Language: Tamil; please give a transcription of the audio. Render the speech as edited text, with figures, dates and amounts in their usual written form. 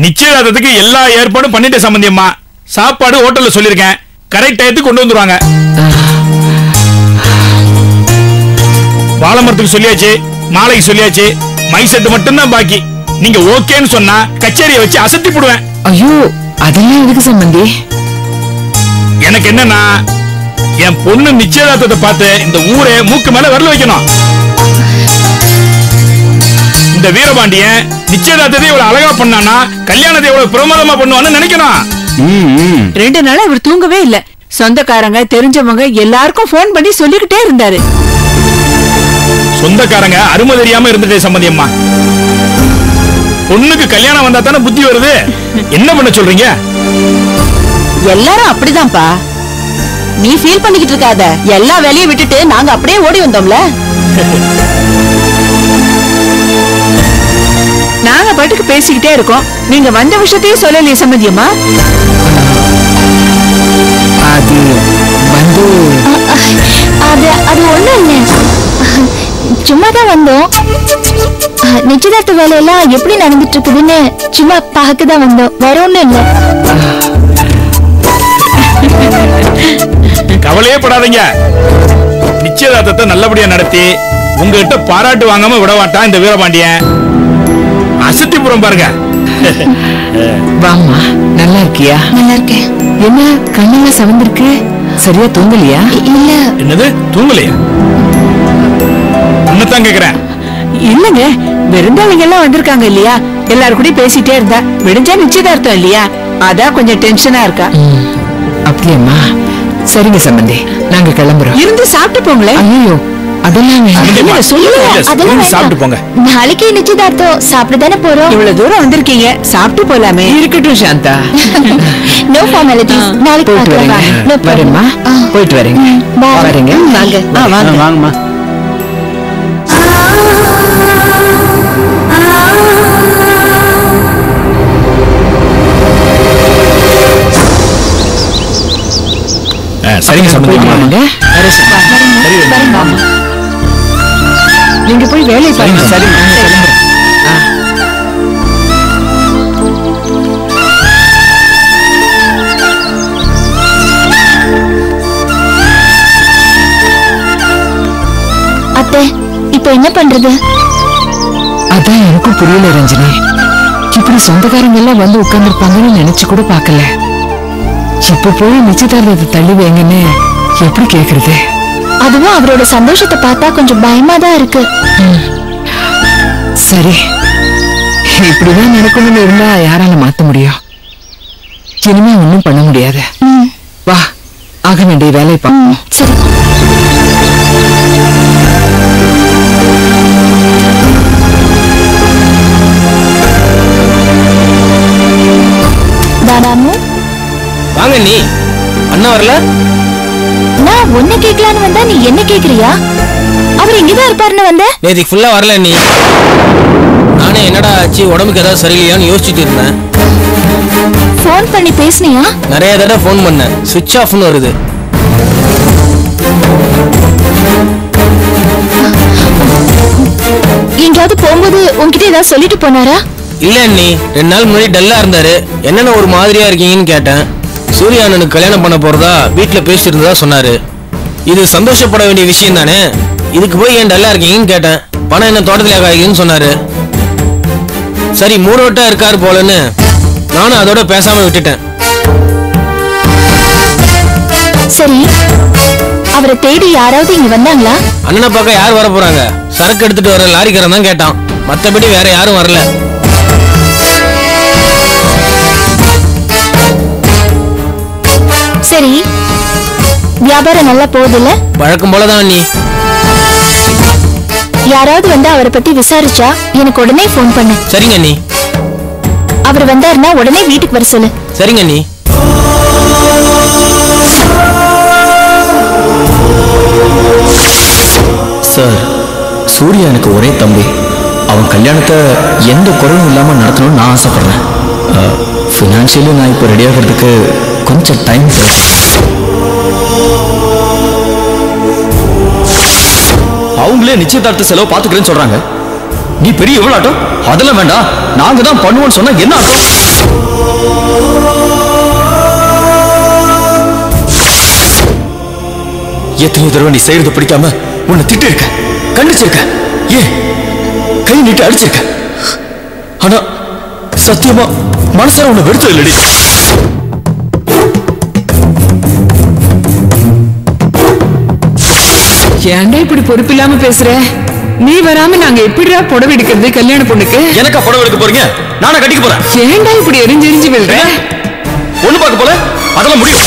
நிச்சயதார்த்தத்துக்கு எல்லா ஏற்பாடும் பண்ணிட்டேன் சம்பந்தியம்மா. சாப்பாடு ஹோட்டல்ல சொல்லிருக்கேன், கரெக்ட் டயத்துக்கு கொண்டு வந்துருவாங்க. வாழைமரத்துக்கு சொல்லியாச்சு, மாலைக்கு சொல்லியாச்சு, மை செட்டு மட்டும் தான் பாக்கி. நீங்க ஓகேன்னு சொன்னா கச்சேரியை வச்சு அசத்தி போடுவேன். ஐயோ, அதெல்லாம் எதுக்கு சம்பந்தி? எனக்கு என்னன்னா, என் பொண்ணு நிச்சயதார்த்தத்தை பார்த்து இந்த ஊரே மூக்கு மேல வரல வைக்கணும். இந்த வீரபாண்டியன் நிச்சயதார்த்தத்தை இவ்வளவு அழகா பண்ணானா கல்யாணத்தை இவ்வளவு பிரமாதமா பண்ணுவான்னு நினைக்கணும். 2 நாளா இவர் தூங்கவே இல்ல. சொந்தக்காரங்க தெரிஞ்சவங்க எல்லாருக்கும் போன் பண்ணி சொல்லிக்கிட்டே இருந்தாரு. சொந்தக்காரங்க அருமை தெரியாம இருந்துட்டே சம்பந்தியம்மா. பொண்ணுக்கு கல்யாணம் வந்தா தானே புத்தி வருது. என்ன பண்ண சொல்றீங்க? எல்லாரும் அப்படிதான்ப்பா. நீ ஃபீல் பண்ணிக்கிட்டு இருக்காத. எல்லா வேலையும் விட்டுட்டு நாங்க அப்படியே ஓடி வந்தோம்ல. நாங்க பாட்டுக்கு பேசிக்கிட்டே இருக்கோம், நீங்க வந்த விஷயத்தையும் சொல்லலையே சம்பந்தியம்மா. அது ஒண்ணும் இல்ல, சும்மாதான் வந்தோம். நிச்சயதார்த்த வேலையெல்லாம் எப்படி நடந்துட்டு இருக்குதுன்னு சும்மா பார்க்கதான் வந்தோம், வேற ஒண்ணும் இல்ல. கவலையே படாதீங்க. நிச்சயதார்த்தத்தை நல்லபடியா நடத்தி உங்ககிட்ட பாராட்டு வாங்காம விட மாட்டான் இந்த வீரபாண்டியன். அசத்திபுரம் பாருங்க. வாமா, நல்லா இருக்கியா? நல்லா இருக்கேன். என்ன கண்ணெல்லாம் சவந்திருக்கு, சரியா தூங்கலையா? இல்ல. என்னது தூங்கலையா? உன்னதான் கேக்குறேன். இல்லங்க, விருந்தாளிங்க எல்லாம் வந்திருக்காங்க இல்லையா, எல்லாரும் கூட பேசிட்டே இருந்தா. விடிஞ்சா நிச்சயதார்த்தம் இல்லையா, அதான் கொஞ்சம் டென்ஷனா இருக்கா. அப்படியம்மா, சரிங்க சம்பந்தி, நாங்க கிளம்புறோம். இருந்து சாப்பிட்டு போங்களேன். ஐயோ, அதெல்லாம் சாப்பிட்டு போங்க. நாளைக்கு நிச்சயதார்த்தம், சாப்பிட்டு தானே போறோம். இவ்வளவு தூரம் வந்திருக்கீங்க, சாப்பிட்டு போலாமே. இருக்கட்டும் சாந்தா. No formalities. நாளைக்கு போயிட்டு வரேங்க. வரேம்மா, போயிட்டு வரேங்க. வரேங்க. வாங்க வாங்கம்மா. சரிங்க சம்பந்தியம்மா. நீங்க போய் வேலையை பாருங்க. சரி, அத்தை, இப்ப என்ன பண்றது? அதான் எனக்கும் புரியல ரஞ்சினி. இப்படி சொந்தக்காரங்க எல்லாம் வந்து உட்கார்ந்துருப்பாங்கன்னு நினைச்சு கூட பாக்கல. இப்ப போய் நிச்சயதார்த்தத்தை தள்ளி வைங்கன்னு எப்படி கேக்குறது? அதுவும் அவரோட சந்தோஷத்தை பார்த்தா கொஞ்சம் பயமா தான் இருக்கு. சரி, இப்படிதான் நடக்கணும்னு இருந்தா யாரால மாத்த முடியும்? இனிமே ஒண்ணும் பண்ண முடியாது. வா, ஆக வேண்டிய வேலையை பார்ப்போம். சரி. தாராமு, வாங்க. நீ அண்ணா வரல? நான் உன்னை கேட்கலான்னு வந்தா நீ என்ன கேக்குறியா? அவர் இங்கதான் இருப்பாருன்னு வந்த. நேதிக்கு ஃபுல்லா வரல. நீ நானே என்னடா ஆச்சு, உடம்புக்கு ஏதாவது சரியில்லையான்னு யோசிச்சுட்டு இருந்தேன். போன் பண்ணி பேசுனியா? நிறைய தடவை போன் பண்ணேன், சுவிட்ச் ஆஃப்னு வருது. எங்கேயாவது போகும்போது உன்கிட்ட ஏதாவது சொல்லிட்டு போனாரா? இல்ல நீ 2 நாள் முன்னாடி டல்லா இருந்தாரு. என்னென்ன ஒரு மாதிரியா இருக்கீங்கன்னு கேட்டேன். சூர்யா அண்ணனுக்கு கல்யாணம் பண்ண போறதா வீட்டுல பேசிட்டு இருந்ததா சொன்னாரு. இது சந்தோஷப்பட வேண்டிய விஷயம் தானே, இதுக்கு போய் ஏன் டல்லா இருக்கீங்கன்னு கேட்டேன். பணம் என்ன தோட்டத்துல காய்க்குன்னு சொன்னாரு. சரி, மூடோட்டா இருக்காரு போலன்னு நானும் அதோட பேசாம விட்டுட்டேன். சரி, அவரை தேடி யாராவது இங்க வந்தாங்களா? அண்ணனை பார்க்க யார் வர போறாங்க? சரக்கு எடுத்துட்டு வர லாரிக்காரன் தான் கேட்டான், மத்தபடி வேற யாரும் வரல. சரி, வியாபாரம் நல்லா போகுதுல்ல? வழக்கம் போலதான். நீ யாராவது வந்து அவரை பத்தி விசாரிச்சா எனக்கு உடனே போன் பண்ணு. சரிங்க நீ. அவர் வந்தாருன்னா உடனே வீட்டுக்கு வர சொல்லு. சரிங்க நீ. சார், சூர்யா எனக்கு ஒரே தம்பி. அவன் கல்யாணத்தை எந்த குறையும் இல்லாமல் நடத்தணும்னு நான் ஆசைப்படுறேன். ஃபினான்ஷியலி நான் இப்போ ரெடி ஆகிறதுக்கு கொஞ்சம் டைம் தேவை. அவங்களே நிச்சயதார்த்த செலவு பார்த்துக்கிறேன்னு சொல்றாங்க. நீ பெரிய எவ்வளோ ஆட்டம்? அதெல்லாம் வேண்டாம், நாங்க தான் பண்ணுவோம்னு சொன்னா என்ன அர்த்தம்? எத்தனை தடவை நீ செய்யறது பிடிக்காம உன்னை திட்டு இருக்க, கண்டிச்சிருக்க, ஏன் கை நீட்டு அடிச்சிருக்க. ஆனா சத்தியமா மனசார உன்னை வெறுத்தது இல்லடி. ஏன்டா இப்படி பொறுப்பில்லாம பேசுற? நீ வராம நாங்க எப்படிடா புடவை எடுக்கிறது கல்யாண பொண்ணுக்கு? எனக்கா புடவை எடுக்க போறீங்க? நானா கட்டிக்க போறேன். ஏன்டா இப்படி எரிஞ்சு விழுற? ஒண்ணு பார்க்க போல அதெல்லாம் முடியும்.